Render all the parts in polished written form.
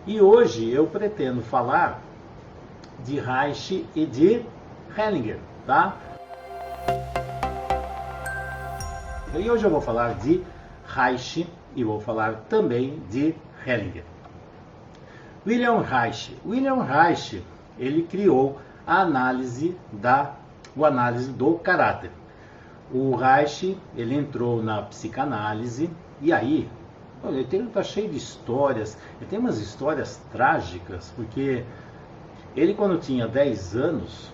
E hoje eu pretendo falar de Reich e de Hellinger, tá? E hoje eu vou falar de Reich e vou falar também de Hellinger. William Reich. William Reich, ele criou a análise do caráter. O Reich, ele entrou na psicanálise e aí, olha, ele está cheio de histórias, ele tem umas histórias trágicas, porque ele quando tinha 10 anos,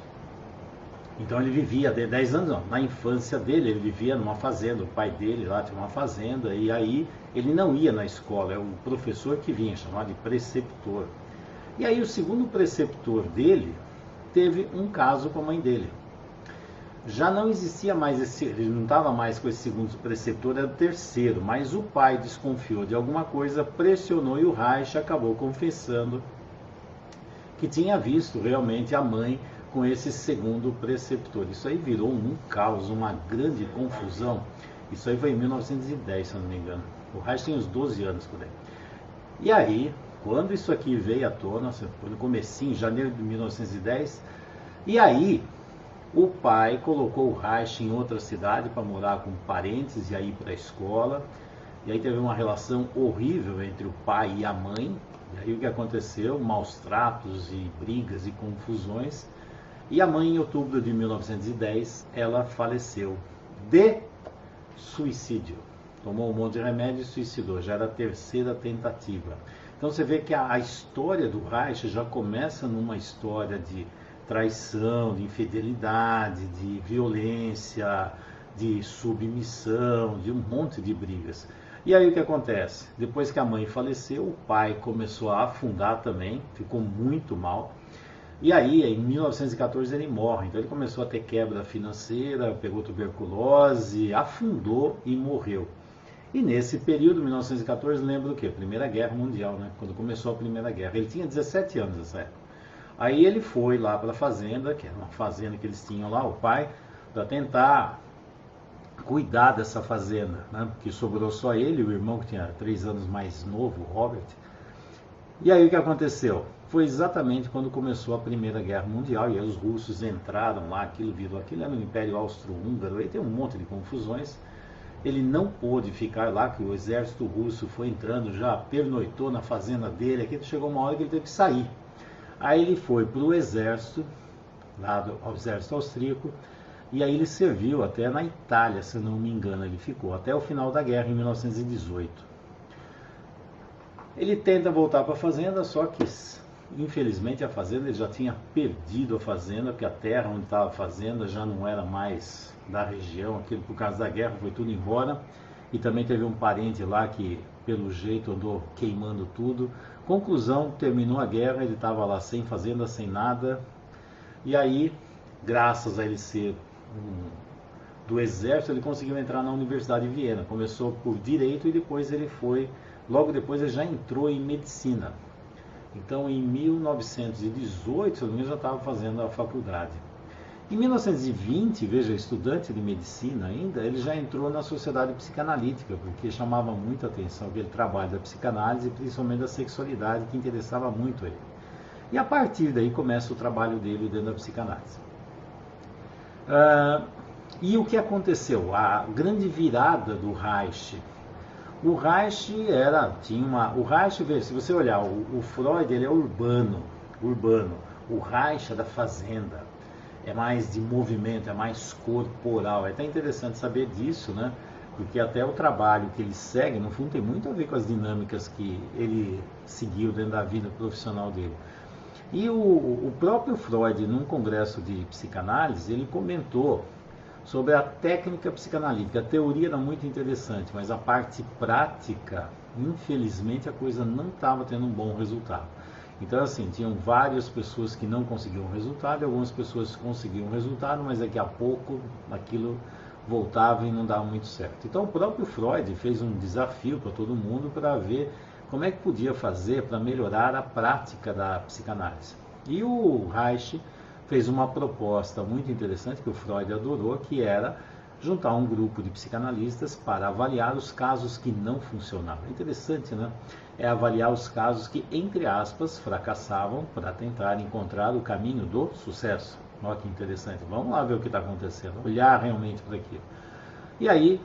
então ele vivia, 10 anos não, na infância dele, ele vivia numa fazenda, o pai dele lá tinha uma fazenda, e aí ele não ia na escola, é o professor que vinha, chamado de preceptor. E aí o segundo preceptor dele teve um caso com a mãe dele. Já não existia mais ele não estava mais com esse segundo preceptor, era o terceiro, mas o pai desconfiou de alguma coisa, pressionou e o Reich acabou confessando que tinha visto realmente a mãe com esse segundo preceptor. Isso aí virou um caos, uma grande confusão. Isso aí foi em 1910, se eu não me engano. O Reich tem uns 12 anos por aí. E aí, quando isso aqui veio à tona, foi no comecinho, em janeiro de 1910, e aí o pai colocou o Reich em outra cidade para morar com parentes e aí para a escola. E aí teve uma relação horrível entre o pai e a mãe. E aí o que aconteceu? Maus tratos e brigas e confusões. E a mãe, em outubro de 1910, ela faleceu de suicídio. Tomou um monte de remédio e suicidou. Já era a terceira tentativa. Então você vê que a história do Reich já começa numa história de traição, de infidelidade, de violência, de submissão, de um monte de brigas. E aí o que acontece? Depois que a mãe faleceu, o pai começou a afundar também, ficou muito mal. E aí, em 1914, ele morre. Então ele começou a ter quebra financeira, pegou tuberculose, afundou e morreu. E nesse período, 1914, lembra o quê? Primeira Guerra Mundial, né? Quando começou a Primeira Guerra. Ele tinha 17 anos nessa época. Aí ele foi lá para a fazenda, que era uma fazenda que eles tinham lá, o pai, para tentar cuidar dessa fazenda, né? Porque sobrou só ele, o irmão que tinha 3 anos mais novo, o Robert. E aí o que aconteceu? Foi exatamente quando começou a Primeira Guerra Mundial, e aí os russos entraram lá, aquilo era no Império Austro-Húngaro, aí tem um monte de confusões. Ele não pôde ficar lá, que o exército russo foi entrando, já pernoitou na fazenda dele, aqui chegou uma hora que ele teve que sair. Aí ele foi para o exército, lá ao exército austríaco, e aí ele serviu até na Itália, se não me engano, ele ficou até o final da guerra, em 1918. Ele tenta voltar para a fazenda, só que infelizmente a fazenda, ele já tinha perdido a fazenda, porque a terra onde estava a fazenda já não era mais da região, aquilo por causa da guerra foi tudo embora, e também teve um parente lá que pelo jeito andou queimando tudo. Conclusão, terminou a guerra, ele estava lá sem fazenda, sem nada, e aí, graças a ele ser do exército, ele conseguiu entrar na Universidade de Viena. Começou por direito e depois ele foi, logo depois ele já entrou em medicina. Então em 1918, se não me engano, já estava fazendo a faculdade. Em 1920, veja, estudante de medicina ainda, ele já entrou na sociedade psicanalítica, porque chamava muita atenção aquele trabalho da psicanálise, principalmente da sexualidade, que interessava muito ele. E a partir daí começa o trabalho dele dentro da psicanálise. E o que aconteceu? A grande virada do Reich. O Reich o Reich, se você olhar, o Freud, ele é urbano. O Reich é da fazenda. É mais de movimento, é mais corporal. É até interessante saber disso, né? Porque até o trabalho que ele segue, no fundo, tem muito a ver com as dinâmicas que ele seguiu dentro da vida profissional dele. E o próprio Freud, num congresso de psicanálise, ele comentou sobre a técnica psicanalítica. A teoria era muito interessante, mas a parte prática, infelizmente, a coisa não estava tendo um bom resultado. Então, assim, tinham várias pessoas que não conseguiam resultado, e algumas pessoas conseguiam resultado, mas daqui a pouco aquilo voltava e não dava muito certo. Então, o próprio Freud fez um desafio para todo mundo para ver como é que podia fazer para melhorar a prática da psicanálise. E o Reich fez uma proposta muito interessante que o Freud adorou, que era juntar um grupo de psicanalistas para avaliar os casos que não funcionavam. Interessante, né? É avaliar os casos que, entre aspas, fracassavam para tentar encontrar o caminho do sucesso. Olha que interessante. Vamos lá ver o que está acontecendo, olhar realmente para aquilo. E aí,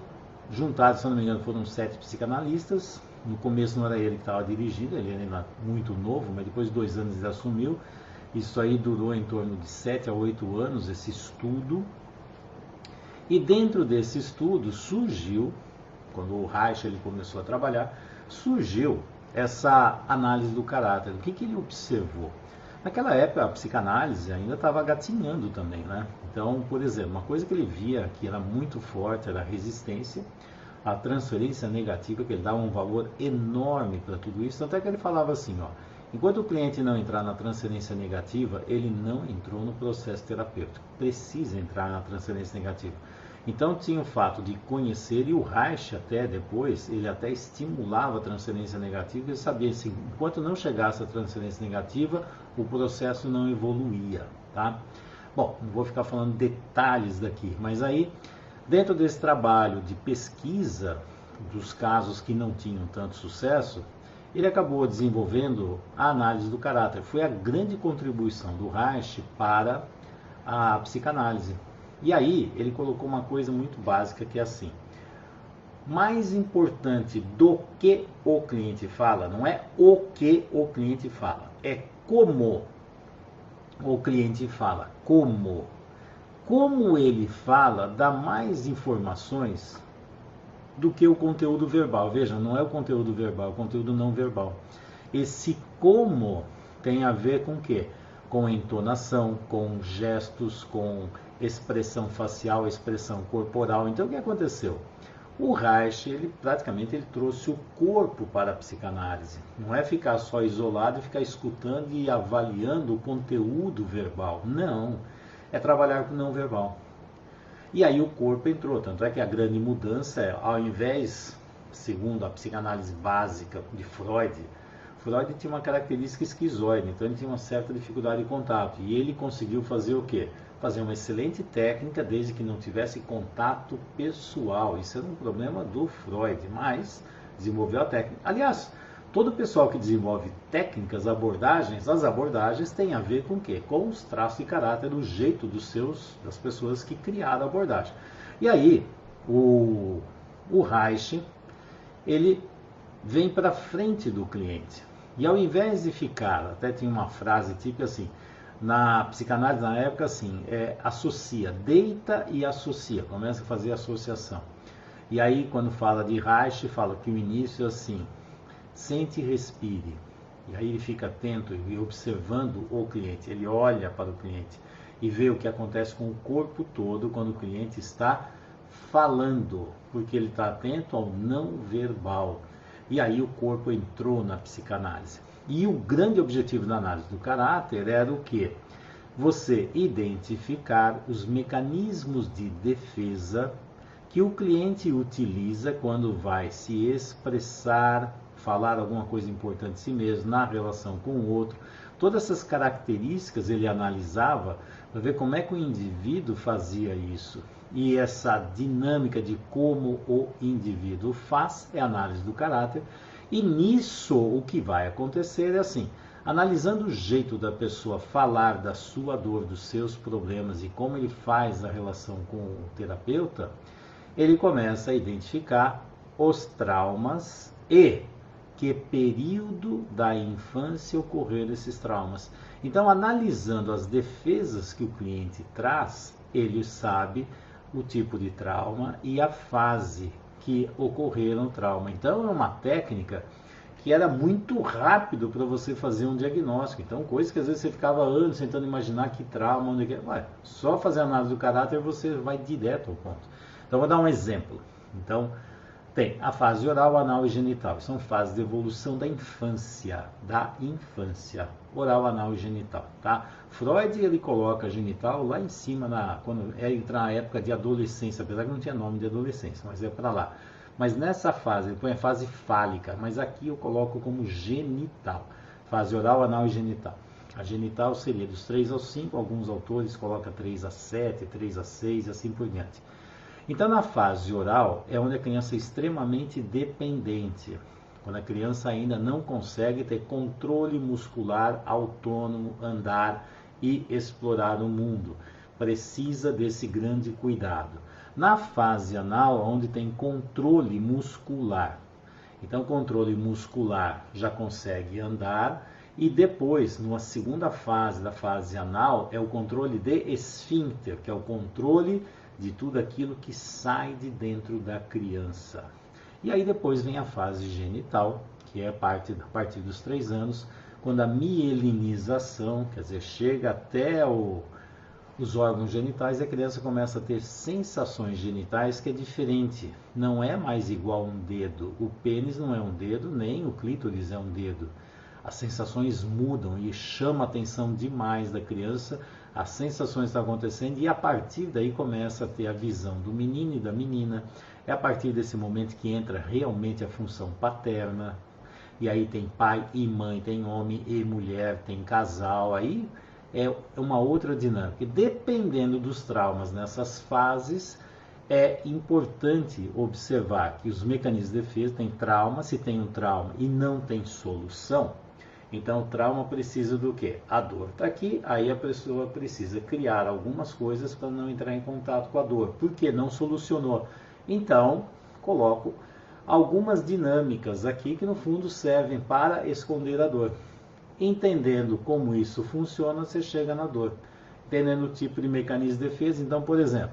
juntados, se não me engano, foram 7 psicanalistas. No começo não era ele que estava dirigindo, ele era ainda muito novo, mas depois de 2 anos ele assumiu. Isso aí durou em torno de 7 a 8 anos, esse estudo. E dentro desse estudo surgiu, quando o Reich ele começou a trabalhar, surgiu essa análise do caráter. O que ele observou? Naquela época a psicanálise ainda estava gatinhando também, né? Então, por exemplo, uma coisa que ele via que era muito forte era a resistência, a transferência negativa, que ele dava um valor enorme para tudo isso. Até que ele falava assim, ó, enquanto o cliente não entrar na transferência negativa, ele não entrou no processo terapêutico. Precisa entrar na transferência negativa. Então tinha o fato de conhecer, e o Reich até depois, ele até estimulava a transferência negativa, ele sabia assim, enquanto não chegasse a transferência negativa, o processo não evoluía, tá? Bom, não vou ficar falando detalhes daqui, mas aí, dentro desse trabalho de pesquisa dos casos que não tinham tanto sucesso, ele acabou desenvolvendo a análise do caráter. Foi a grande contribuição do Reich para a psicanálise. E aí ele colocou uma coisa muito básica que é assim: mais importante do que o cliente fala, não é o que o cliente fala, é como o cliente fala. Como ele fala dá mais informações do que o conteúdo verbal. Veja, não é o conteúdo verbal, é o conteúdo não verbal. Esse como tem a ver com o quê? Com entonação, com gestos, com expressão facial, expressão corporal. Então o que aconteceu? O Reich, ele praticamente trouxe o corpo para a psicanálise. Não é ficar só isolado e ficar escutando e avaliando o conteúdo verbal. Não, é trabalhar com o não verbal. E aí o corpo entrou, tanto é que a grande mudança é, ao invés, segundo a psicanálise básica de Freud tinha uma característica esquizoide, então ele tinha uma certa dificuldade de contato. E ele conseguiu fazer o quê? Fazer uma excelente técnica, desde que não tivesse contato pessoal. Isso era um problema do Freud, mas desenvolveu a técnica. Aliás, todo o pessoal que desenvolve técnicas, abordagens, as abordagens têm a ver com o quê? Com os traços de caráter, o jeito das pessoas que criaram a abordagem. E aí, o Reich, ele vem para frente do cliente. E ao invés de ficar, até tinha uma frase típica assim, na psicanálise na época assim, associa, deita e associa, começa a fazer associação. E aí quando fala de Reich, fala que o início é assim, sente e respire. E aí ele fica atento e observando o cliente, ele olha para o cliente e vê o que acontece com o corpo todo quando o cliente está falando, porque ele está atento ao não verbal. E aí o corpo entrou na psicanálise. E o grande objetivo da análise do caráter era o quê? Você identificar os mecanismos de defesa que o cliente utiliza quando vai se expressar, falar alguma coisa importante de si mesmo, na relação com o outro. Todas essas características ele analisava para ver como é que o indivíduo fazia isso. E essa dinâmica de como o indivíduo faz é a análise do caráter. E nisso o que vai acontecer é assim, analisando o jeito da pessoa falar da sua dor, dos seus problemas e como ele faz a relação com o terapeuta, ele começa a identificar os traumas e que período da infância ocorreram esses traumas. Então, analisando as defesas que o cliente traz, ele sabe o tipo de trauma e a fase que ocorreram o trauma. Então, é uma técnica que era muito rápido para você fazer um diagnóstico. Então, coisas que às vezes você ficava anos tentando imaginar que trauma, onde é. Ué, só fazer análise do caráter você vai direto ao ponto. Então, vou dar um exemplo. Então, tem a fase oral, anal e genital. São fases de evolução da infância. Oral, anal e genital. Tá? Freud ele coloca genital lá em cima, quando entra na época de adolescência, apesar que não tinha nome de adolescência, mas é para lá. Mas nessa fase, ele põe a fase fálica, mas aqui eu coloco como genital. Fase oral, anal e genital. A genital seria dos 3 aos 5, alguns autores colocam 3 a 7, 3 a 6 e assim por diante. Então, na fase oral, é onde a criança é extremamente dependente, quando a criança ainda não consegue ter controle muscular autônomo, andar e explorar o mundo. Precisa desse grande cuidado. Na fase anal, onde tem controle muscular. Então, controle muscular já consegue andar. E depois, numa segunda fase da fase anal, é o controle de esfíncter, que é o controle de tudo aquilo que sai de dentro da criança. E aí depois vem a fase genital, que é a partir dos 3 anos, quando a mielinização, quer dizer, chega até os órgãos genitais e a criança começa a ter sensações genitais que é diferente. Não é mais igual a um dedo. O pênis não é um dedo, nem o clítoris é um dedo. As sensações mudam e chama a atenção demais da criança, as sensações estão acontecendo e a partir daí começa a ter a visão do menino e da menina. É a partir desse momento que entra realmente a função paterna, e aí tem pai e mãe, tem homem e mulher, tem casal, aí é uma outra dinâmica. Dependendo dos traumas nessas fases, é importante observar que os mecanismos de defesa têm trauma, se tem um trauma e não tem solução, então o trauma precisa do quê? A dor está aqui, aí a pessoa precisa criar algumas coisas para não entrar em contato com a dor. Por que não solucionou? Então, coloco algumas dinâmicas aqui que no fundo servem para esconder a dor. Entendendo como isso funciona, você chega na dor. Entendendo o tipo de mecanismo de defesa, então, por exemplo,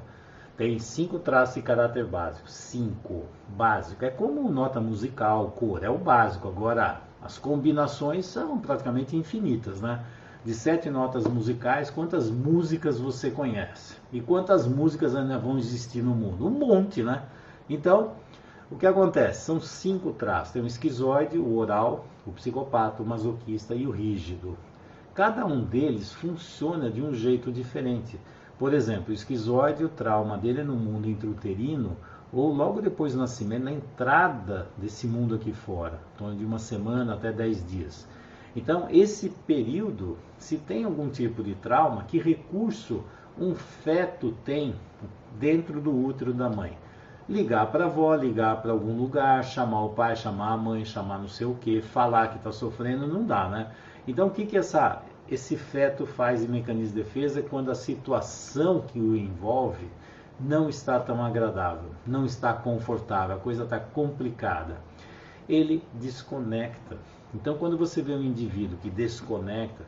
tem 5 traços de caráter básico. 5 básico. É como nota musical, cor, é o básico. Agora, as combinações são praticamente infinitas, né? De 7 notas musicais, quantas músicas você conhece? E quantas músicas ainda vão existir no mundo? Um monte, né? Então, o que acontece? São 5 traços. Tem o esquizoide, o oral, o psicopata, o masoquista e o rígido. Cada um deles funciona de um jeito diferente. Por exemplo, o esquizoide, o trauma dele é no mundo intrauterino ou logo depois do nascimento, na entrada desse mundo aqui fora, em torno de 1 semana até 10 dias. Então, esse período, se tem algum tipo de trauma, que recurso um feto tem dentro do útero da mãe? Ligar para a avó, ligar para algum lugar, chamar o pai, chamar a mãe, chamar não sei o que, falar que está sofrendo, não dá, né? Então, o que esse feto faz em mecanismo de defesa quando a situação que o envolve não está tão agradável, não está confortável, a coisa está complicada? Ele desconecta. Então, quando você vê um indivíduo que desconecta,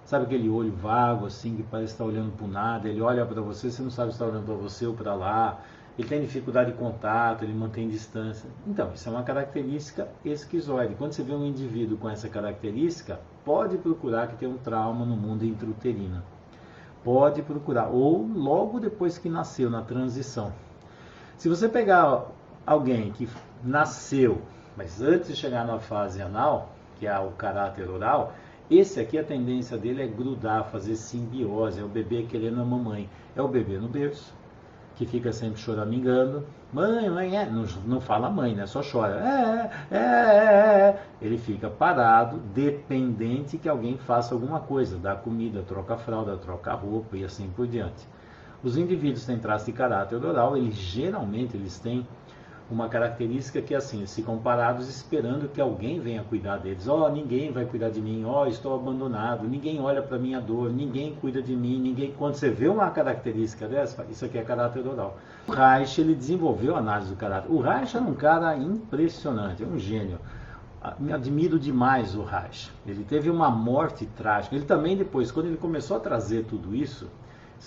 sabe aquele olho vago, assim, que parece estar olhando para o nada, ele olha para você, você não sabe se está olhando para você ou para lá, ele tem dificuldade de contato, ele mantém distância. Então, isso é uma característica esquizoide. Quando você vê um indivíduo com essa característica, pode procurar que tem um trauma no mundo intrauterino. Pode procurar, ou logo depois que nasceu, na transição. Se você pegar alguém que nasceu, mas antes de chegar na fase anal, que é o caráter oral, esse aqui a tendência dele é grudar, fazer simbiose, é o bebê querendo a mamãe. É o bebê no berço, que fica sempre choramingando. Mãe, mãe, não fala mãe, né? Só chora. Ele fica parado, dependente que alguém faça alguma coisa, dá comida, troca a fralda, troca a roupa e assim por diante. Os indivíduos que têm traço de caráter oral, geralmente eles têm uma característica que é assim, eles ficam parados esperando que alguém venha cuidar deles. Ninguém vai cuidar de mim, estou abandonado, ninguém olha para minha dor, ninguém cuida de mim, ninguém. Quando você vê uma característica dessa, isso aqui é caráter oral. O Reich, ele desenvolveu a análise do caráter. O Reich era um cara impressionante, é um gênio. Me admiro demais o Reich. Ele teve uma morte trágica. Ele também depois, quando ele começou a trazer tudo isso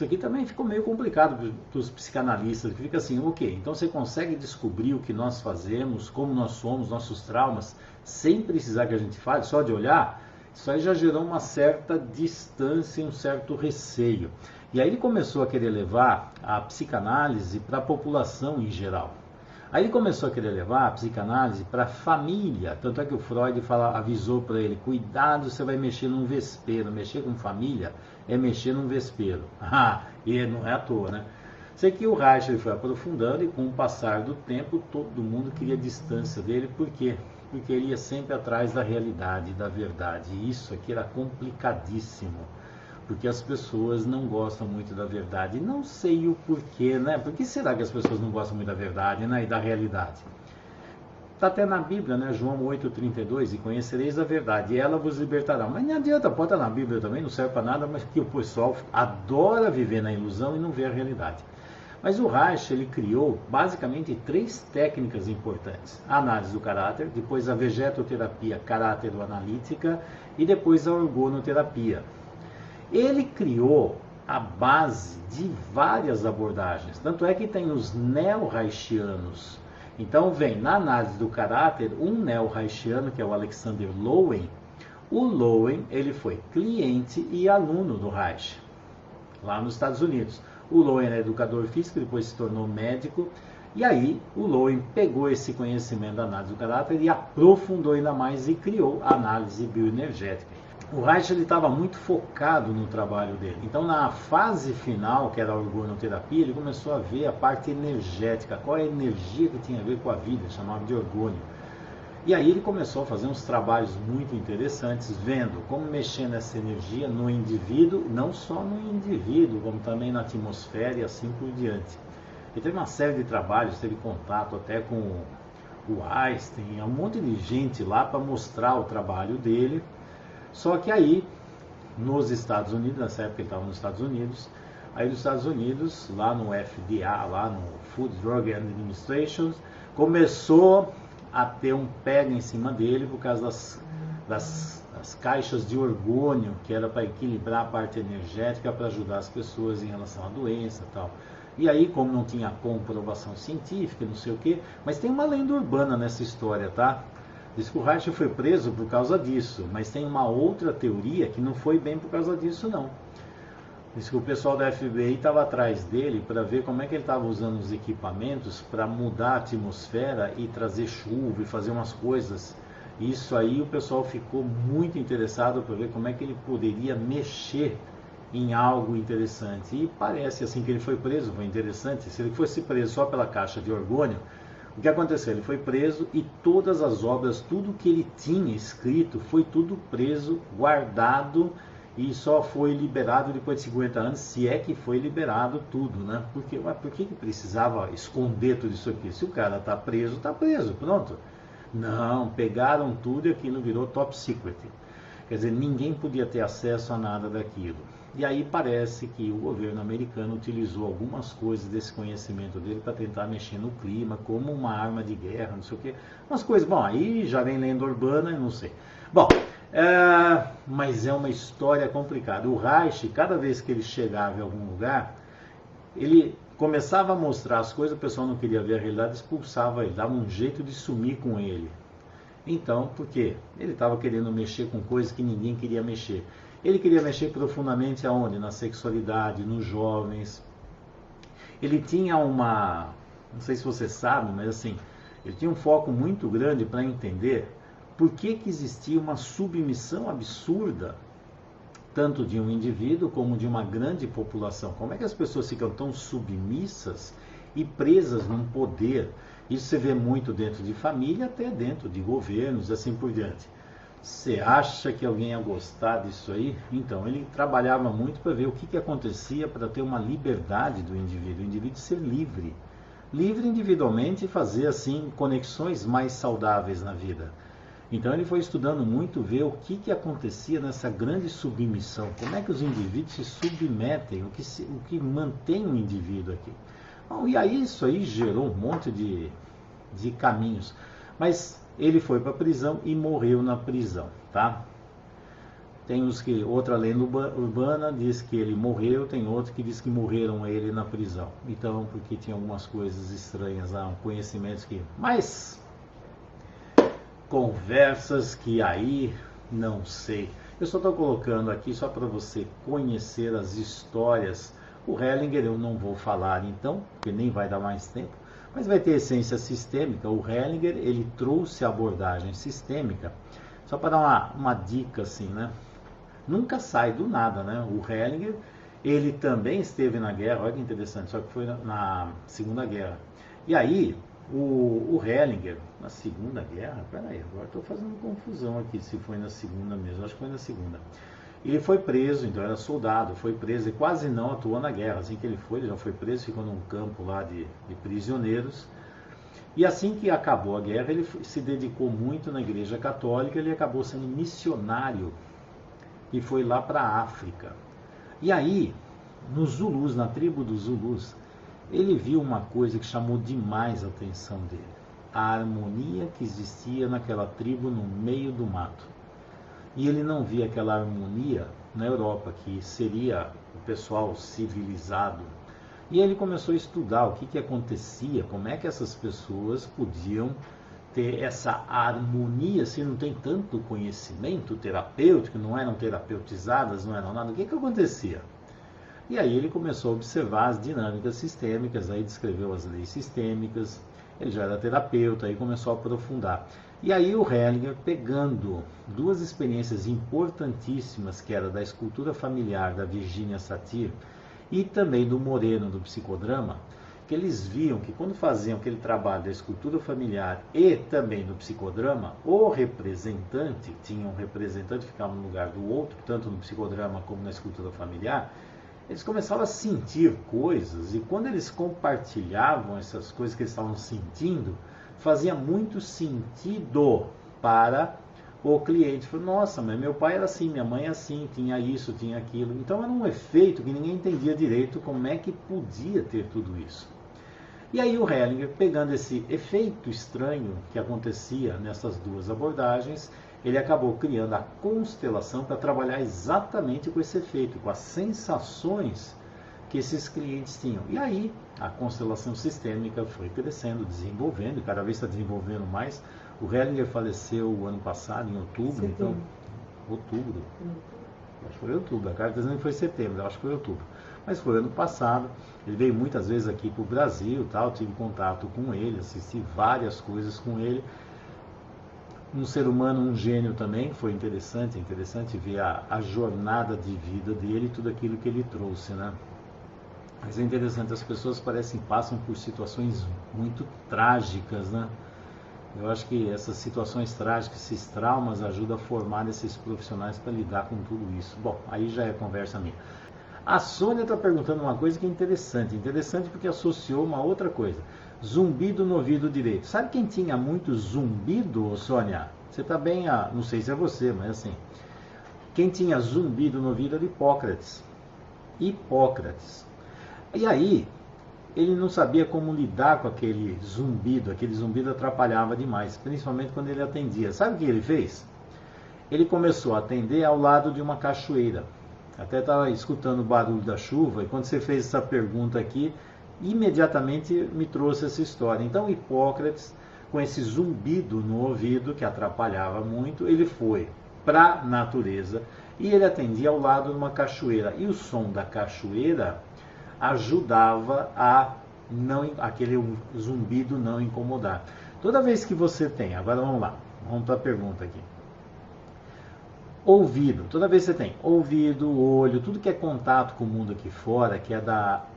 aqui também ficou meio complicado para os psicanalistas, que fica assim, ok, então você consegue descobrir o que nós fazemos, como nós somos, nossos traumas, sem precisar que a gente fale, só de olhar? Isso aí já gerou uma certa distância, um certo receio. E aí ele começou a querer levar a psicanálise para a população em geral. Aí ele começou a querer levar a psicanálise para a família, tanto é que o Freud avisou para ele, cuidado, você vai mexer num vespeiro, mexer com família é mexer num vespeiro. E não é à toa, né? Sei que o Reich ele foi aprofundando e com o passar do tempo todo mundo queria distância dele, por quê? Porque ele ia sempre atrás da realidade, da verdade, e isso aqui era complicadíssimo. porque as pessoas não gostam muito da verdade. Não sei o porquê, né? Por que será que as pessoas não gostam muito da verdade, né? E da realidade? Está até na Bíblia, né? João 8,32, e conhecereis a verdade, e ela vos libertará. Mas não adianta, pode estar na Bíblia também, não serve para nada, mas que o pessoal adora viver na ilusão e não vê a realidade. Mas o Reich, ele criou basicamente 3 técnicas importantes. A análise do caráter, depois a vegetoterapia carátero-analítica e depois a orgonoterapia. Ele criou a base de várias abordagens, tanto é que tem os neo-reichianos. Então vem na análise do caráter um neo-reichiano, que é o Alexander Lowen. O Lowen, ele foi cliente e aluno do Reich, lá nos Estados Unidos. O Lowen era educador físico, depois se tornou médico, e aí o Lowen pegou esse conhecimento da análise do caráter e aprofundou ainda mais e criou a análise bioenergética. O Reich estava muito focado no trabalho dele. Então, na fase final, que era a orgonoterapia, ele começou a ver a parte energética, qual é a energia que tinha a ver com a vida, chamava de orgônio. E aí ele começou a fazer uns trabalhos muito interessantes, vendo como mexer nessa energia no indivíduo, não só no indivíduo, como também na atmosfera e assim por diante. Ele teve uma série de trabalhos, teve contato até com o Einstein, um monte de gente lá para mostrar o trabalho dele. Só que aí, nos Estados Unidos, nessa época ele estava nos Estados Unidos, aí nos Estados Unidos, lá no FDA, lá no Food Drug Administration, começou a ter um pega em cima dele por causa das caixas de orgônio, que era para equilibrar a parte energética, para ajudar as pessoas em relação à doença e tal. E aí, como não tinha comprovação científica, não sei o quê, mas tem uma lenda urbana nessa história, tá? Diz que o Reich foi preso por causa disso, mas tem uma outra teoria que não foi bem por causa disso, não. Diz que o pessoal da FBI estava atrás dele para ver como é que ele estava usando os equipamentos para mudar a atmosfera e trazer chuva e fazer umas coisas. Isso aí o pessoal ficou muito interessado para ver como é que ele poderia mexer em algo interessante. E parece assim que ele foi preso, foi interessante. Se ele fosse preso só pela caixa de orgônio, o que aconteceu? Ele foi preso e todas as obras, tudo que ele tinha escrito, foi tudo preso, guardado e só foi liberado depois de 50 anos, se é que foi liberado tudo, né? Porque, mas por que precisava esconder tudo isso aqui? Se o cara está preso, pronto. Não, pegaram tudo e aquilo virou top secret. Quer dizer, ninguém podia ter acesso a nada daquilo. E aí parece que o governo americano utilizou algumas coisas desse conhecimento dele para tentar mexer no clima, como uma arma de guerra, não sei o quê. Umas coisas, bom, aí já vem lenda urbana, não sei. Bom, mas é uma história complicada. O Reich, cada vez que ele chegava em algum lugar, ele começava a mostrar as coisas, o pessoal não queria ver a realidade, expulsava ele, dava um jeito de sumir com ele. Então, por quê? Ele estava querendo mexer com coisas que ninguém queria mexer. Ele queria mexer profundamente aonde? Na sexualidade, nos jovens. Ele tinha uma, não sei se você sabe, mas assim, ele tinha um foco muito grande para entender por que existia uma submissão absurda, tanto de um indivíduo como de uma grande população. Como é que as pessoas ficam tão submissas e presas num poder? Isso você vê muito dentro de família, até dentro de governos, assim por diante. Você acha que alguém ia gostar disso aí? Então, ele trabalhava muito para ver o que acontecia para ter uma liberdade do indivíduo, o indivíduo ser livre. Livre individualmente e fazer, assim, conexões mais saudáveis na vida. Então, ele foi estudando muito, ver o que acontecia nessa grande submissão. Como é que os indivíduos se submetem, o que mantém o indivíduo aqui. Bom, e aí isso aí gerou um monte de caminhos. Mas ele foi para a prisão e morreu na prisão, tá? Tem outra lenda urbana diz que ele morreu, tem outro que diz que morreram ele na prisão. Então, porque tinha algumas coisas estranhas lá, conhecimentos que... Mas, conversas que aí, não sei. Eu só estou colocando aqui só para você conhecer as histórias. O Hellinger eu não vou falar então, porque nem vai dar mais tempo. Mas vai ter essência sistêmica. O Hellinger, ele trouxe a abordagem sistêmica, só para dar uma dica assim, né? Nunca sai do nada, né? O Hellinger, ele também esteve na guerra, olha que interessante, só que foi na Segunda Guerra. E aí, o Hellinger, na Segunda Guerra, peraí, agora estou fazendo confusão aqui, se foi na Segunda mesmo, acho que foi na Segunda. Ele foi preso, então era soldado, foi preso e quase não atuou na guerra. Assim que ele já foi preso, ficou num campo lá de prisioneiros. E assim que acabou a guerra, ele se dedicou muito na Igreja Católica, ele acabou sendo missionário e foi lá para a África. E aí, nos Zulus, na tribo dos Zulus, ele viu uma coisa que chamou demais a atenção dele. A harmonia que existia naquela tribo no meio do mato. E ele não via aquela harmonia na Europa, que seria o pessoal civilizado. E ele começou a estudar o que acontecia, como é que essas pessoas podiam ter essa harmonia se não tem tanto conhecimento terapêutico, não eram terapeutizadas, não eram nada. O que acontecia? E aí ele começou a observar as dinâmicas sistêmicas, aí descreveu as leis sistêmicas, ele já era terapeuta, aí começou a aprofundar. E aí o Hellinger, pegando duas experiências importantíssimas, que era da escultura familiar da Virginia Satir e também do Moreno, do psicodrama, que eles viam que quando faziam aquele trabalho da escultura familiar e também do psicodrama, o representante, tinha um representante que ficava no lugar do outro, tanto no psicodrama como na escultura familiar, eles começavam a sentir coisas, e quando eles compartilhavam essas coisas que eles estavam sentindo, fazia muito sentido para o cliente. Falou, nossa, mas meu pai era assim, minha mãe assim, tinha isso, tinha aquilo. Então era um efeito que ninguém entendia direito como é que podia ter tudo isso. E aí o Hellinger, pegando esse efeito estranho que acontecia nessas duas abordagens, ele acabou criando a constelação para trabalhar exatamente com esse efeito, com as sensações que esses clientes tinham. E aí a constelação sistêmica foi crescendo, desenvolvendo, e cada vez está desenvolvendo mais. O Hellinger faleceu o ano passado, em outubro, então... Outubro? Acho que foi outubro, a carta está dizendo que foi setembro, acho que foi outubro. Mas foi ano passado, ele veio muitas vezes aqui para o Brasil, tal, tive contato com ele, assisti várias coisas com ele. Um ser humano, um gênio também, foi interessante ver a jornada de vida dele e tudo aquilo que ele trouxe, né? Mas é interessante, as pessoas passam por situações muito trágicas, né? Eu acho que essas situações trágicas, esses traumas, ajudam a formar esses profissionais para lidar com tudo isso. Bom, aí já é conversa minha. A Sônia está perguntando uma coisa que é interessante porque associou uma outra coisa. Zumbido no ouvido direito. Sabe quem tinha muito zumbido, Sônia? Você está bem, não sei se é você, mas assim, quem tinha zumbido no ouvido era Hipócrates. E aí, ele não sabia como lidar com aquele zumbido atrapalhava demais, principalmente quando ele atendia. Sabe o que ele fez? Ele começou a atender ao lado de uma cachoeira. Até estava escutando o barulho da chuva, e quando você fez essa pergunta aqui, imediatamente me trouxe essa história. Então Hipócrates, com esse zumbido no ouvido, que atrapalhava muito, ele foi para a natureza, e ele atendia ao lado de uma cachoeira. E o som da cachoeira ajudava aquele zumbido não incomodar. Toda vez que você tem, agora vamos lá, vamos para a pergunta aqui. Ouvido, toda vez que você tem ouvido, olho, tudo que é contato com o mundo aqui fora, que é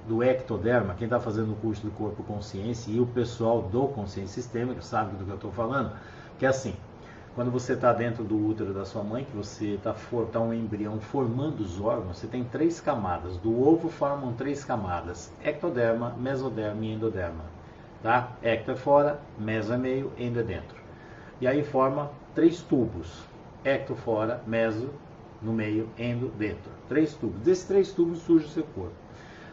do ectoderma, quem está fazendo o curso do Corpo Consciência e o pessoal do Consciência Sistêmica sabe do que eu estou falando, que é assim, quando você está dentro do útero da sua mãe, que você está um embrião formando os órgãos, você tem 3 camadas. Do ovo formam 3 camadas: ectoderma, mesoderma e endoderma. Tá? Ecto é fora, meso é meio, endo é dentro. E aí forma 3 tubos. Ecto fora, meso no meio, endo dentro. 3 tubos. Desses 3 tubos surge o seu corpo.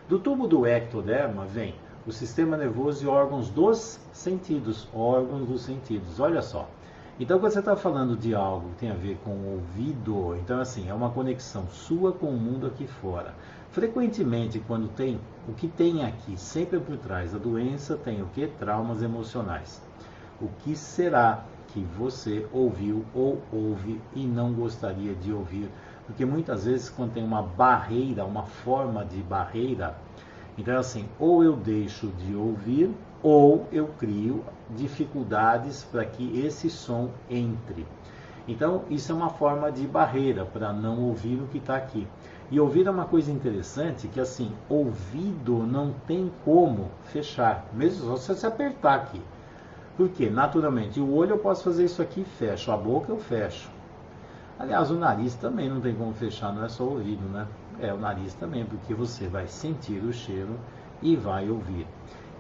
Do tubo do ectoderma vem o sistema nervoso e órgãos dos sentidos. Olha só. Então, quando você está falando de algo que tem a ver com o ouvido, então assim, é uma conexão sua com o mundo aqui fora. Frequentemente, quando tem o que tem aqui, sempre por trás da doença, tem o que? Traumas emocionais. O que será que você ouviu ou ouve e não gostaria de ouvir? Porque muitas vezes, quando tem uma barreira, uma forma de barreira, então assim, ou eu deixo de ouvir, ou eu crio dificuldades para que esse som entre. Então, isso é uma forma de barreira para não ouvir o que está aqui. E ouvir é uma coisa interessante, que assim, ouvido não tem como fechar, mesmo se você apertar aqui. Por quê? Naturalmente, o olho eu posso fazer isso aqui e fecho, a boca eu fecho. Aliás, o nariz também não tem como fechar, não é só o ouvido, né? É o nariz também, porque você vai sentir o cheiro e vai ouvir.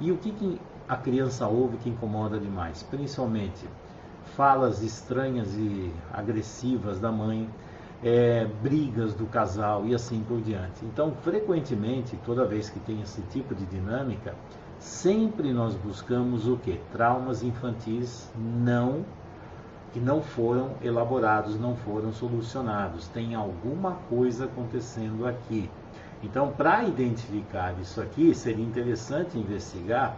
E o que a criança ouve que incomoda demais? Principalmente falas estranhas e agressivas da mãe, brigas do casal e assim por diante. Então, frequentemente, toda vez que tem esse tipo de dinâmica, sempre nós buscamos o quê? Traumas infantis que não foram elaborados, não foram solucionados. Tem alguma coisa acontecendo aqui. Então, para identificar isso aqui, seria interessante investigar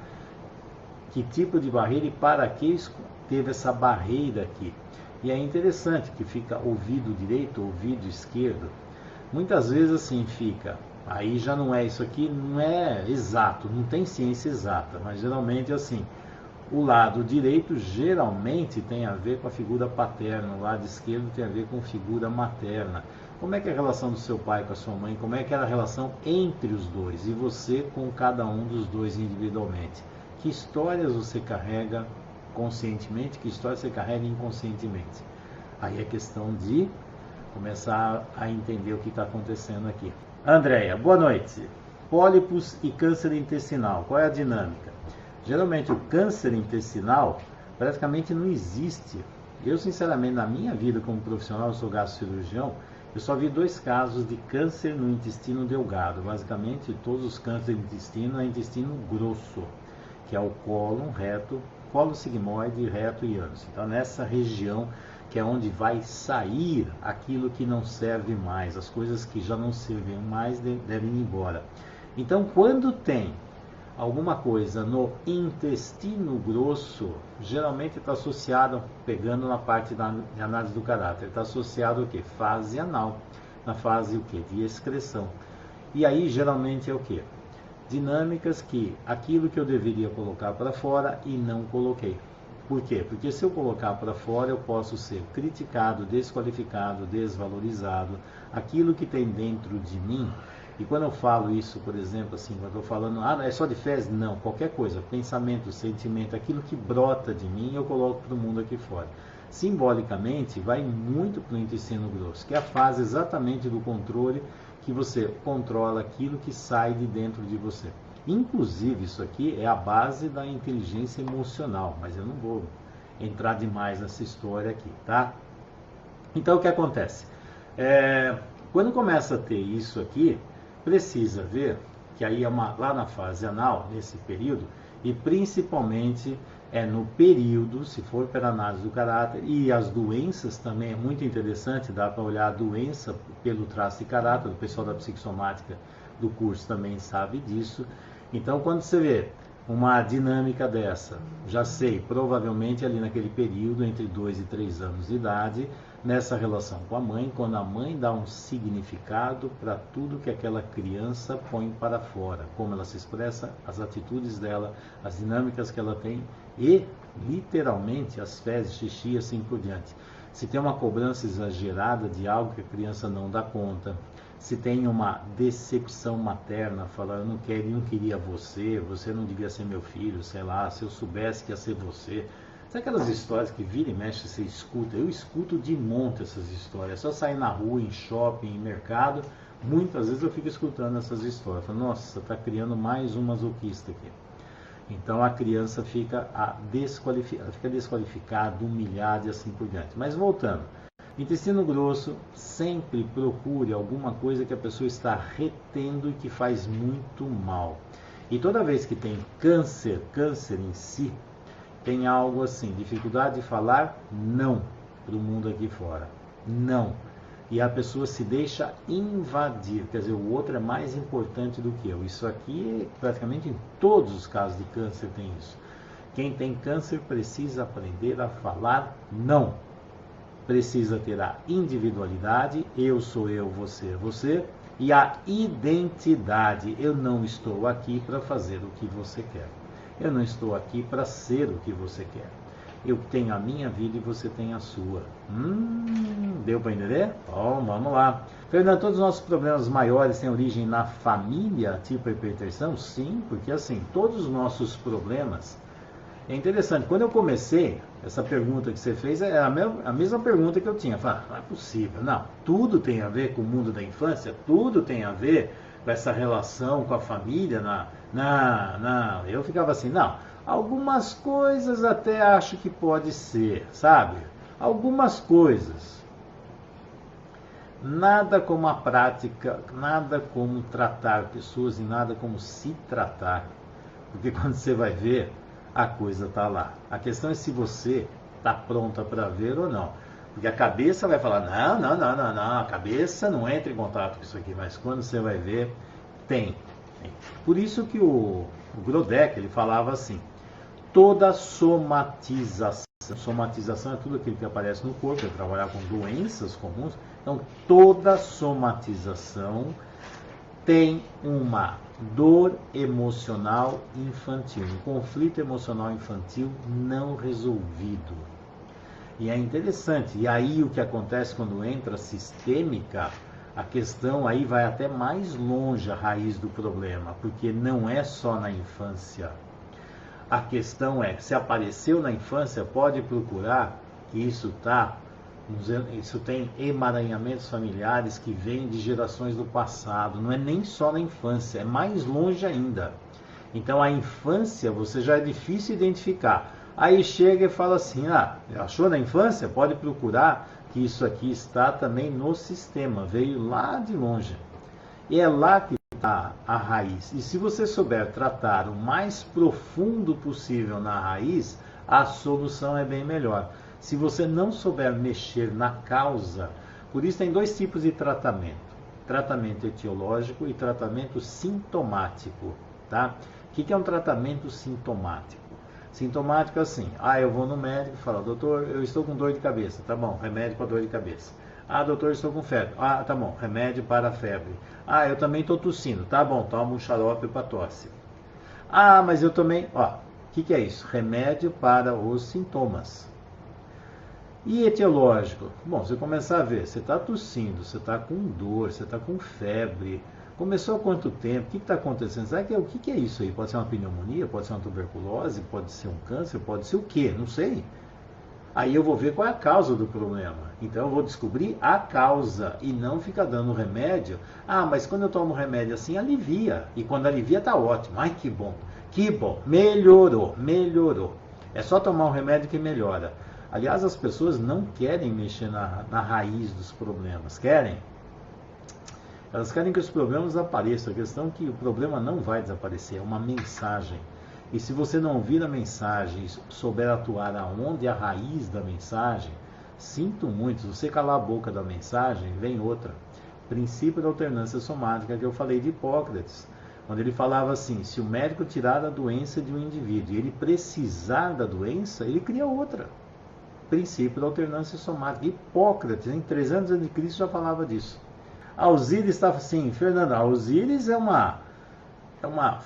que tipo de barreira e para que teve essa barreira aqui. E é interessante que fica ouvido direito, ouvido esquerdo. Muitas vezes assim fica. Aí já não é isso aqui, não é exato, não tem ciência exata, mas geralmente assim. O lado direito geralmente tem a ver com a figura paterna, o lado esquerdo tem a ver com figura materna. Como é que é a relação do seu pai com a sua mãe? Como é que é a relação entre os dois? E você com cada um dos dois individualmente? Que histórias você carrega conscientemente? Que histórias você carrega inconscientemente? Aí é questão de começar a entender o que está acontecendo aqui. Andréia, boa noite. Pólipos e câncer intestinal, qual é a dinâmica? Geralmente o câncer intestinal praticamente não existe. Eu, sinceramente, na minha vida como profissional, eu sou gastrocirurgião, eu só vi 2 casos de câncer no intestino delgado. Basicamente, todos os cânceres do intestino é intestino grosso, que é o cólon, reto, colo sigmoide, reto e ânus. Então, nessa região que é onde vai sair aquilo que não serve mais, as coisas que já não servem mais devem ir embora. Então, quando tem alguma coisa no intestino grosso, geralmente está associado, pegando na parte de análise do caráter, está associado ao quê? Fase anal, na fase o quê? De excreção. E aí geralmente é o quê? Dinâmicas que aquilo que eu deveria colocar para fora e não coloquei. Por quê? Porque se eu colocar para fora eu posso ser criticado, desqualificado, desvalorizado. Aquilo que tem dentro de mim. E quando eu falo isso, por exemplo, assim, quando eu estou falando, é só de fezes? Não, qualquer coisa, pensamento, sentimento, aquilo que brota de mim, eu coloco para o mundo aqui fora. Simbolicamente, vai muito para o intestino grosso, que é a fase exatamente do controle, que você controla aquilo que sai de dentro de você. Inclusive, isso aqui é a base da inteligência emocional, mas eu não vou entrar demais nessa história aqui, tá? Então, o que acontece? Quando começa a ter isso aqui, precisa ver que aí é lá na fase anal, nesse período, e principalmente no período, se for pela análise do caráter, e as doenças também é muito interessante, dá para olhar a doença pelo traço de caráter, o pessoal da psicossomática do curso também sabe disso. Então, quando você vê uma dinâmica dessa, já sei, provavelmente ali naquele período, entre 2 e 3 anos de idade, nessa relação com a mãe, quando a mãe dá um significado para tudo que aquela criança põe para fora, como ela se expressa, as atitudes dela, as dinâmicas que ela tem e, literalmente, as fezes, xixi, assim por diante. Se tem uma cobrança exagerada de algo que a criança não dá conta, se tem uma decepção materna, falar, eu não queria você, você não devia ser meu filho, sei lá, se eu soubesse que ia ser você. Sabe aquelas histórias que vira e mexe você escuta? Eu escuto de monte essas histórias. É só sair na rua, em shopping, em mercado, muitas vezes eu fico escutando essas histórias. Falo, nossa, está criando mais um masoquista aqui. Então a criança fica desqualificada, humilhada e assim por diante. Mas voltando, intestino grosso, sempre procure alguma coisa que a pessoa está retendo e que faz muito mal. E toda vez que tem câncer em si, tem algo assim, dificuldade de falar não para o mundo aqui fora. Não. E a pessoa se deixa invadir, quer dizer, o outro é mais importante do que eu. Isso aqui, praticamente em todos os casos de câncer tem isso. Quem tem câncer precisa aprender a falar não. Precisa ter a individualidade, eu sou eu, você é você, e a identidade. Eu não estou aqui para fazer o que você quer. Eu não estou aqui para ser o que você quer. Eu tenho a minha vida e você tem a sua. Deu para entender? Bom, vamos lá. Fernando, todos os nossos problemas maiores têm origem na família, tipo a hipertensão? Sim, porque assim, todos os nossos problemas É interessante, quando eu comecei, essa pergunta que você fez é a mesma pergunta que eu tinha. Eu falei, não é possível, não, tudo tem a ver com o mundo da infância, tudo tem a ver com essa relação com a família, eu ficava assim, não, algumas coisas até acho que pode ser, sabe? Algumas coisas. Nada como a prática, nada como tratar pessoas e nada como se tratar. Porque quando você vai ver, a coisa está lá. A questão é se você está pronta para ver ou não. Porque a cabeça vai falar, não, a cabeça não entra em contato com isso aqui, mas quando você vai ver, tem. Por isso que o Grodeck, ele falava assim, toda somatização é tudo aquilo que aparece no corpo, é trabalhar com doenças comuns, então toda somatização tem uma dor emocional infantil, um conflito emocional infantil não resolvido. E é interessante, e aí o que acontece quando entra sistêmica, a questão aí vai até mais longe a raiz do problema, porque não é só na infância. A questão é, se apareceu na infância, pode procurar, que isso tem emaranhamentos familiares que vêm de gerações do passado, não é nem só na infância, é mais longe ainda. Então a infância você já é difícil identificar. Aí chega e fala assim, achou na infância? Pode procurar que isso aqui está também no sistema, veio lá de longe. E é lá que está a raiz. E se você souber tratar o mais profundo possível na raiz, a solução é bem melhor. Se você não souber mexer na causa, por isso tem dois tipos de tratamento. Tratamento etiológico e tratamento sintomático. Tá? O que é um tratamento sintomático? Sintomático é assim, eu vou no médico e falo, doutor, eu estou com dor de cabeça, tá bom, remédio para dor de cabeça. Doutor, estou com febre. Tá bom, remédio para a febre. Eu também estou tossindo, tá bom, toma um xarope para tosse. Mas eu também, o que é isso? Remédio para os sintomas. E etiológico? Bom, você começar a ver, você está tossindo, você está com dor, você está com febre. Começou há quanto tempo? O que está acontecendo? O que é isso aí? Pode ser uma pneumonia, pode ser uma tuberculose, pode ser um câncer, pode ser o quê? Não sei. Aí eu vou ver qual é a causa do problema. Então eu vou descobrir a causa e não ficar dando remédio. Mas quando eu tomo remédio assim, alivia. E quando alivia, tá ótimo. Que bom. Que bom. Melhorou. É só tomar um remédio que melhora. Aliás, as pessoas não querem mexer na raiz dos problemas. Querem? Elas querem que os problemas desapareçam. A questão é que o problema não vai desaparecer. É uma mensagem. E se você não ouvir a mensagem, souber atuar aonde é a raiz da mensagem, sinto muito, se você calar a boca da mensagem, vem outra. Princípio da alternância somática que eu falei de Hipócrates, quando ele falava assim, se o médico tirar a doença de um indivíduo e ele precisar da doença, ele cria outra. Princípio da alternância somática. Hipócrates, em 300 a.C. já falava disso. Alzires estava assim, Fernando, Alzires é uma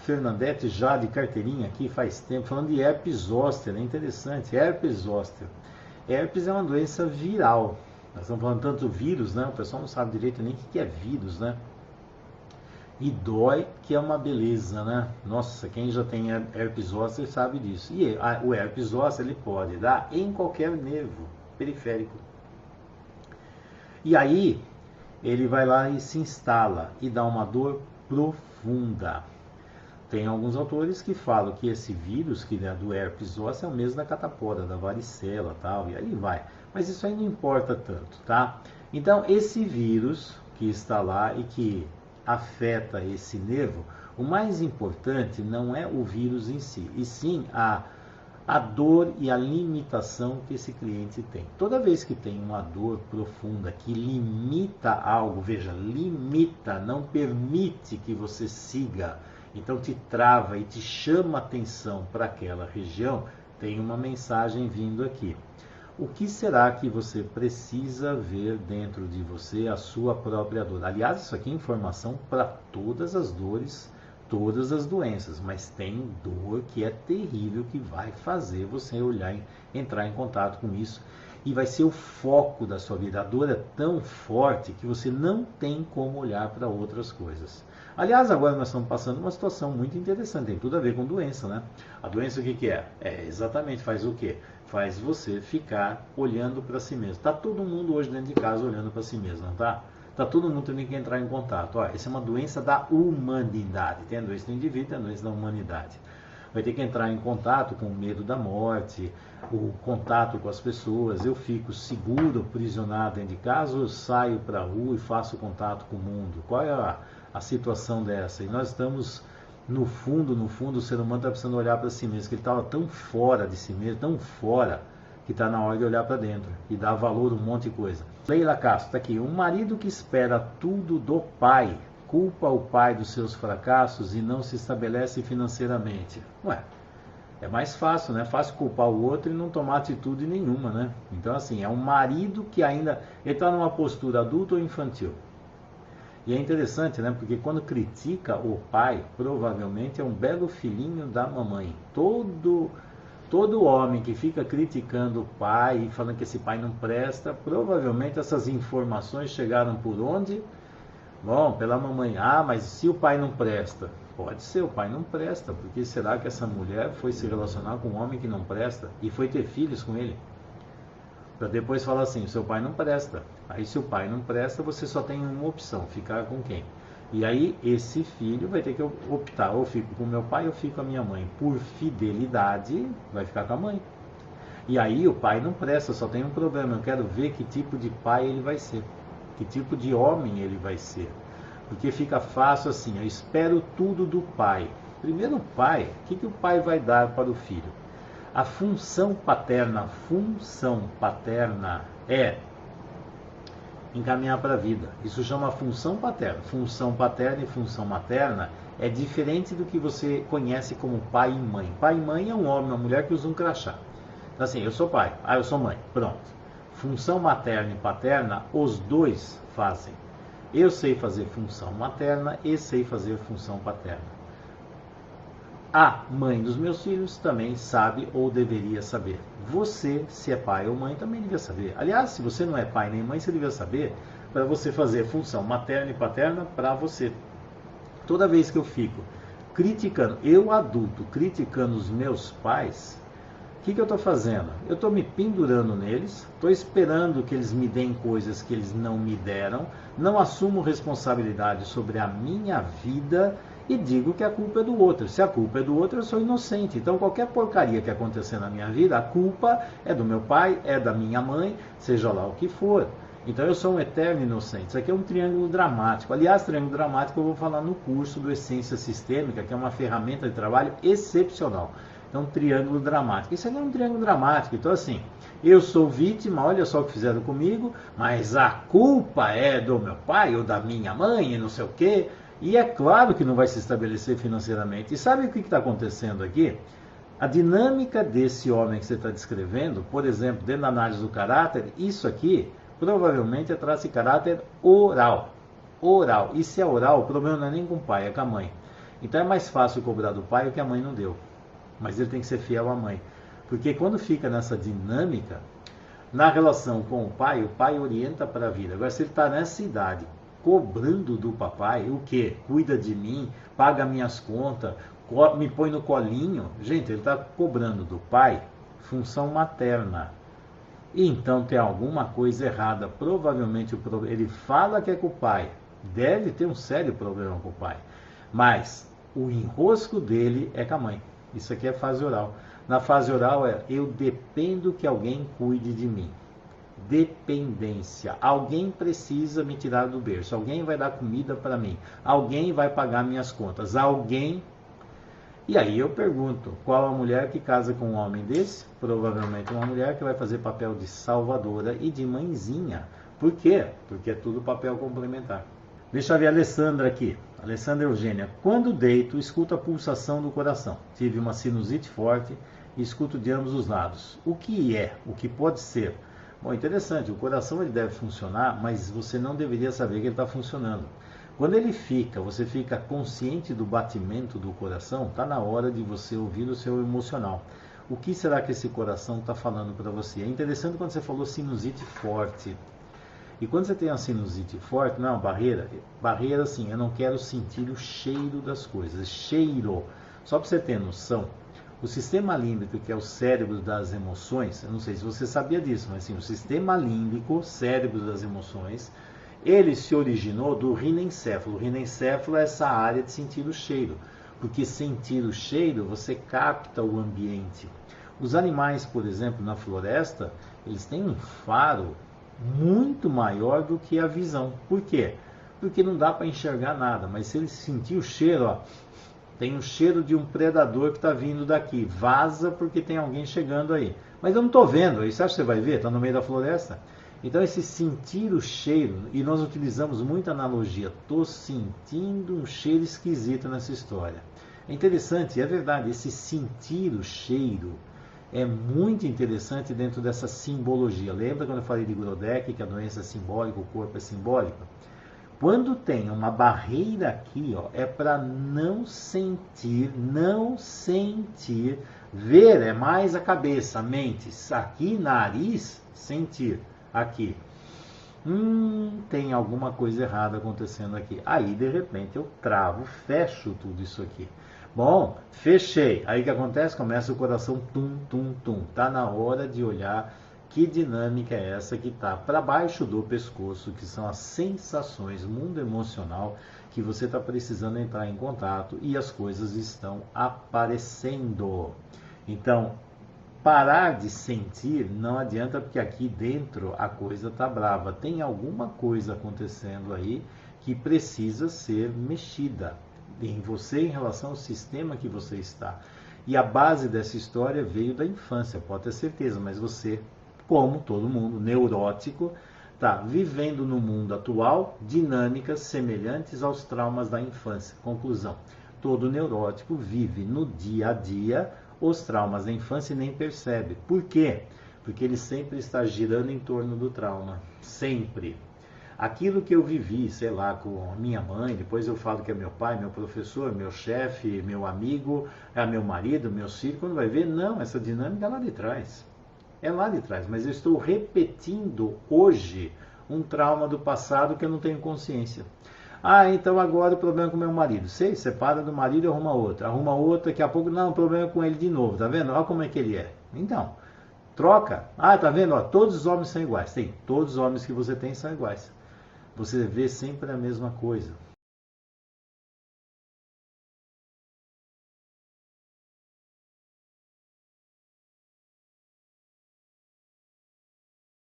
Fernandete já de carteirinha aqui faz tempo, falando de herpes zoster, é interessante, herpes zoster. Herpes é uma doença viral, nós estamos falando tanto vírus, né? O pessoal não sabe direito nem o que é vírus, né? E dói, que é uma beleza, né? Nossa, quem já tem herpes zoster sabe disso. E o herpes zoster ele pode dar em qualquer nervo periférico. E aí, ele vai lá e se instala e dá uma dor profunda. Tem alguns autores que falam que esse vírus, que é do herpes zoster, é o mesmo da catapora, da varicela, tal, e aí vai. Mas isso aí não importa tanto, tá? Então, esse vírus que está lá e que afeta esse nervo, o mais importante não é o vírus em si, e sim a dor e a limitação que esse cliente tem. Toda vez que tem uma dor profunda que limita algo, veja, limita, não permite que você siga, então te trava e te chama atenção para aquela região, tem uma mensagem vindo aqui. O que será que você precisa ver dentro de você, a sua própria dor? Aliás, isso aqui é informação para todas as dores, todas as doenças, mas tem dor que é terrível, que vai fazer você olhar, entrar em contato com isso. e vai ser o foco da sua vida. A dor é tão forte que você não tem como olhar para outras coisas. Aliás, agora nós estamos passando uma situação muito interessante, tem tudo a ver com doença, né? A doença o que é? Exatamente, faz o quê? Faz você ficar olhando para si mesmo. Está todo mundo hoje dentro de casa olhando para si mesmo, não tá? Está todo mundo tendo que entrar em contato. Ó, essa é uma doença da humanidade. Tem a doença do indivíduo, tem a doença da humanidade. Vai ter que entrar em contato com o medo da morte, o contato com as pessoas. Eu fico seguro, aprisionado dentro de casa, ou eu saio para a rua e faço contato com o mundo? Qual é a situação dessa? E nós estamos, no fundo, o ser humano está precisando olhar para si mesmo, que ele estava tão fora de si mesmo, tão fora, que está na hora de olhar para dentro e dar valor a um monte de coisa. Leila Castro está aqui. Um marido que espera tudo do pai culpa o pai dos seus fracassos e não se estabelece financeiramente. Ué, é mais fácil, né? Fácil culpar o outro e não tomar atitude nenhuma, né? Então, assim, é um marido que ainda ele está numa postura adulta ou infantil. E é interessante, né? Porque quando critica o pai, provavelmente é um belo filhinho da mamãe. Todo homem que fica criticando o pai e falando que esse pai não presta, provavelmente essas informações chegaram por onde? Bom, pela mamãe. Ah, mas se o pai não presta? Pode ser, o pai não presta, porque será que essa mulher foi se relacionar com um homem que não presta e foi ter filhos com ele? Para depois falar assim, o seu pai não presta. Aí se o pai não presta, você só tem uma opção, ficar com quem? E aí esse filho vai ter que optar, ou fico com meu pai ou fico com a minha mãe. Por fidelidade, vai ficar com a mãe. E aí o pai não presta, só tem um problema, eu quero ver que tipo de pai ele vai ser. Que tipo de homem ele vai ser. Porque fica fácil assim, eu espero tudo do pai. Primeiro o pai, o que o pai vai dar para o filho? A função paterna é encaminhar para a vida. Isso chama função paterna. Função paterna e função materna é diferente do que você conhece como pai e mãe. Pai e mãe é um homem, uma mulher que usa um crachá. Então assim, eu sou pai, eu sou mãe, pronto. Função materna e paterna, os dois fazem. Eu sei fazer função materna e sei fazer função paterna. A mãe dos meus filhos também sabe ou deveria saber. Você, se é pai ou mãe, também devia saber. Aliás, se você não é pai nem mãe, você devia saber para você fazer função materna e paterna para você. Toda vez que eu fico criticando, eu adulto, criticando os meus pais, o que eu estou fazendo? Eu estou me pendurando neles, estou esperando que eles me deem coisas que eles não me deram, não assumo responsabilidade sobre a minha vida e digo que a culpa é do outro. Se a culpa é do outro, eu sou inocente. Então qualquer porcaria que acontecer na minha vida, a culpa é do meu pai, é da minha mãe, seja lá o que for. Então eu sou um eterno inocente. Isso aqui é um triângulo dramático. Aliás, triângulo dramático eu vou falar no curso do Essência Sistêmica, que é uma ferramenta de trabalho excepcional. Então, triângulo dramático. Isso aqui é um triângulo dramático. Então, assim, eu sou vítima, olha só o que fizeram comigo, mas a culpa é do meu pai ou da minha mãe e não sei o quê. E é claro que não vai se estabelecer financeiramente. E sabe o que está acontecendo aqui? A dinâmica desse homem que você está descrevendo, por exemplo, dentro da análise do caráter, isso aqui provavelmente é traço de caráter oral. Oral. E se é oral, o problema não é nem com o pai, é com a mãe. Então é mais fácil cobrar do pai o que a mãe não deu. Mas ele tem que ser fiel à mãe. Porque quando fica nessa dinâmica, na relação com o pai orienta para a vida. Agora, se ele está nessa idade, cobrando do papai, o quê? Cuida de mim, paga minhas contas, me põe no colinho. Gente, ele está cobrando do pai função materna. E então tem alguma coisa errada. Provavelmente ele fala que é com o pai. Deve ter um sério problema com o pai. Mas o enrosco dele é com a mãe. Isso aqui é fase oral. Na fase oral é eu dependo que alguém cuide de mim. Dependência. Alguém precisa me tirar do berço. Alguém vai dar comida para mim. Alguém vai pagar minhas contas. Alguém. E aí eu pergunto, qual a mulher que casa com um homem desse? Provavelmente uma mulher que vai fazer papel de salvadora e de mãezinha. Por quê? Porque é tudo papel complementar. Deixa eu ver a Alessandra aqui. Alessandra Eugênia. Quando deito, escuto a pulsação do coração. Tive uma sinusite forte e escuto de ambos os lados. O que é? O que pode ser? Bom, interessante. O coração ele deve funcionar, mas você não deveria saber que ele está funcionando. Quando ele fica, você fica consciente do batimento do coração, está na hora de você ouvir o seu emocional. O que será que esse coração está falando para você? É interessante quando você falou sinusite forte. E quando você tem uma sinusite forte, não é uma barreira? Barreira, assim, eu não quero sentir o cheiro das coisas. Cheiro. Só para você ter noção, o sistema límbico, que é o cérebro das emoções, eu não sei se você sabia disso, mas sim, o sistema límbico, cérebro das emoções, ele se originou do rinencéfalo. O rinencéfalo é essa área de sentir o cheiro, porque sentir o cheiro, você capta o ambiente. Os animais, por exemplo, na floresta, eles têm um faro muito maior do que a visão. Por quê? Porque não dá para enxergar nada, mas se ele sentir o cheiro, ó, tem o cheiro de um predador que está vindo daqui, vaza porque tem alguém chegando aí. Mas eu não estou vendo, aí você acha que você vai ver? Está no meio da floresta. Então esse sentir o cheiro, e nós utilizamos muita analogia, estou sentindo um cheiro esquisito nessa história. É interessante, é verdade, esse sentir o cheiro é muito interessante dentro dessa simbologia. Lembra quando eu falei de Grodeck, que a doença é simbólica, o corpo é simbólico? Quando tem uma barreira aqui, ó, é para não sentir, ver é mais a cabeça, a mente. Aqui, nariz, sentir. Aqui. Tem alguma coisa errada acontecendo aqui. Aí, de repente, eu travo, fecho tudo isso aqui. Bom, fechei. Aí o que acontece? Começa o coração tum, tum, tum. Tá na hora de olhar que dinâmica é essa que está para baixo do pescoço, que são as sensações, mundo emocional, que você está precisando entrar em contato e as coisas estão aparecendo. Então, parar de sentir não adianta, porque aqui dentro a coisa está brava. Tem alguma coisa acontecendo aí que precisa ser mexida em você em relação ao sistema que você está. E a base dessa história veio da infância, pode ter certeza, mas você, como todo mundo, neurótico, está vivendo no mundo atual dinâmicas semelhantes aos traumas da infância. Conclusão, todo neurótico vive no dia a dia os traumas da infância e nem percebe. Por quê? Porque ele sempre está girando em torno do trauma. Sempre. Aquilo que eu vivi, sei lá, com a minha mãe, depois eu falo que é meu pai, meu professor, meu chefe, meu amigo, é meu marido, meu filho, quando vai ver, não, essa dinâmica é lá de trás. É lá de trás, mas eu estou repetindo hoje um trauma do passado que eu não tenho consciência. Ah, então agora o problema é com meu marido. Sei, separa do marido e arruma outra, daqui a pouco, não, o problema é com ele de novo, tá vendo? Olha como é que ele é. Então, troca. Ah, tá vendo? Ó, todos os homens são iguais. Tem, todos os homens que você tem são iguais. Você vê sempre a mesma coisa.